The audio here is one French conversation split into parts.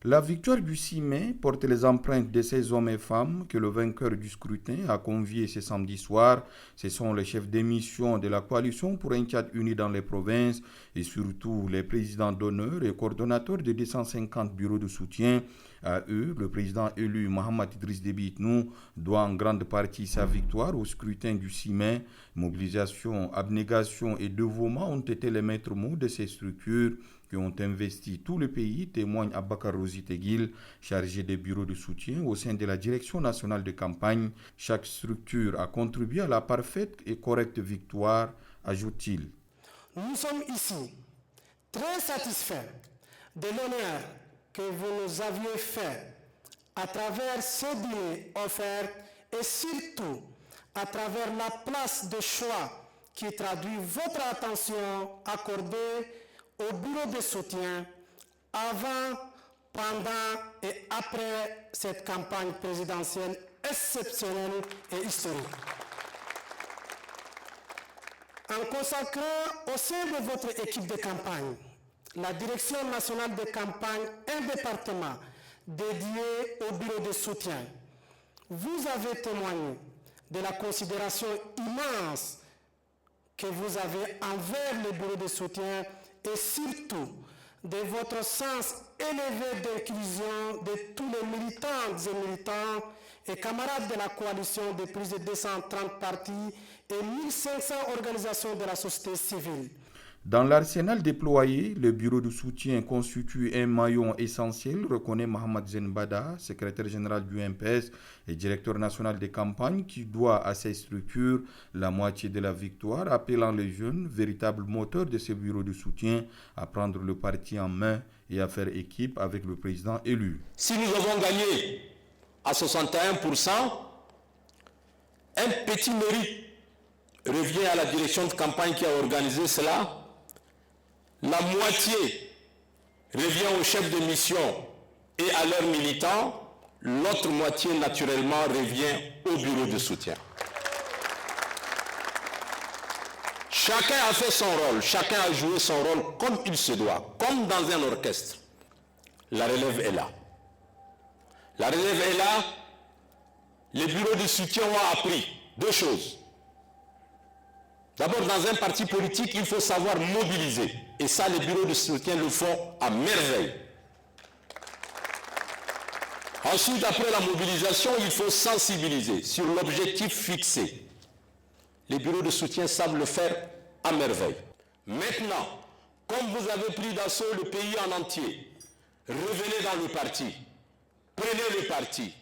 La victoire du 6 mai porte les empreintes de ces hommes et femmes que le vainqueur du scrutin a conviés ce samedi soir. Ce sont les chefs d'émission de la coalition pour un Tchad uni dans les provinces et surtout les présidents d'honneur et coordonnateurs de 250 bureaux de soutien. À eux, le président élu Mohamed Idriss Déby Itnou doit en grande partie sa victoire au scrutin du 6 mai. Mobilisation, abnégation et dévouement ont été les maîtres mots de ces structures qui ont investi tout le pays, témoigne Abakar Rosi Teguil, chargé des bureaux de soutien au sein de la direction nationale de campagne. Chaque structure a contribué à la parfaite et correcte victoire, ajoute-t-il. Nous sommes ici très satisfaits de l'honneur que vous nous aviez fait à travers ce dîner offert et surtout à travers la place de choix qui traduit votre attention accordée au bureau de soutien avant, pendant et après cette campagne présidentielle exceptionnelle et historique. En consacrant au sein de votre équipe de campagne la direction nationale de campagne, un département dédié au bureau de soutien, vous avez témoigné de la considération immense que vous avez envers le bureau de soutien et surtout de votre sens élevé d'inclusion de tous les militantes et militants et camarades de la coalition de plus de 230 partis et 1500 organisations de la société civile. Dans l'arsenal déployé, le bureau de soutien constitue un maillon essentiel, reconnaît Mohamed Zenbada, secrétaire général du MPS et directeur national des campagnes, qui doit à ces structures la moitié de la victoire, appelant les jeunes, véritables moteurs de ce bureau de soutien, à prendre le parti en main et à faire équipe avec le président élu. Si nous avons gagné à 61%, un petit mérite revient à la direction de campagne qui a organisé cela. La moitié revient aux chefs de mission et à leurs militants. L'autre moitié, naturellement, revient au bureau de soutien. Chacun a fait son rôle, chacun a joué son rôle comme il se doit, comme dans un orchestre. La relève est là. La relève est là. Les bureaux de soutien ont appris deux choses. D'abord, dans un parti politique, il faut savoir mobiliser. Et ça, les bureaux de soutien le font à merveille. Ensuite, après la mobilisation, il faut sensibiliser sur l'objectif fixé. Les bureaux de soutien savent le faire à merveille. Maintenant, comme vous avez pris d'assaut le pays en entier, revenez dans le parti, prenez le parti,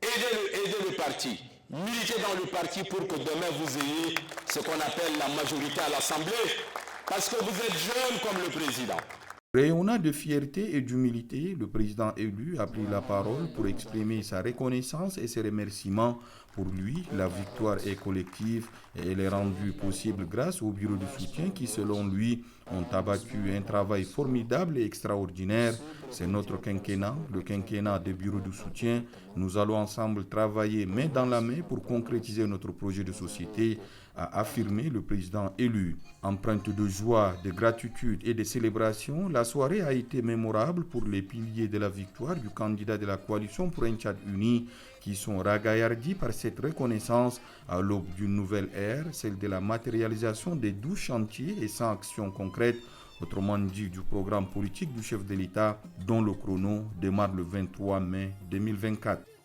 aidez le parti. Militez dans le parti pour que demain vous ayez ce qu'on appelle la majorité à l'Assemblée, parce que vous êtes jeune comme le président. Rayonnant de fierté et d'humilité, le président élu a pris la parole pour exprimer sa reconnaissance et ses remerciements. Pour lui, la victoire est collective et elle est rendue possible grâce au bureau de soutien qui, selon lui, ont abattu un travail formidable et extraordinaire. C'est notre quinquennat, le quinquennat des bureaux de soutien. Nous allons ensemble travailler main dans la main pour concrétiser notre projet de société, a affirmé le président élu. Empreinte de joie, de gratitude et de célébration, la soirée a été mémorable pour les piliers de la victoire du candidat de la coalition pour un Tchad uni qui sont ragaillardis par cette reconnaissance à l'aube d'une nouvelle ère, celle de la matérialisation des 12 chantiers et 100 actions concrètes, autrement dit du programme politique du chef de l'État dont le chrono démarre le 23 mai 2024.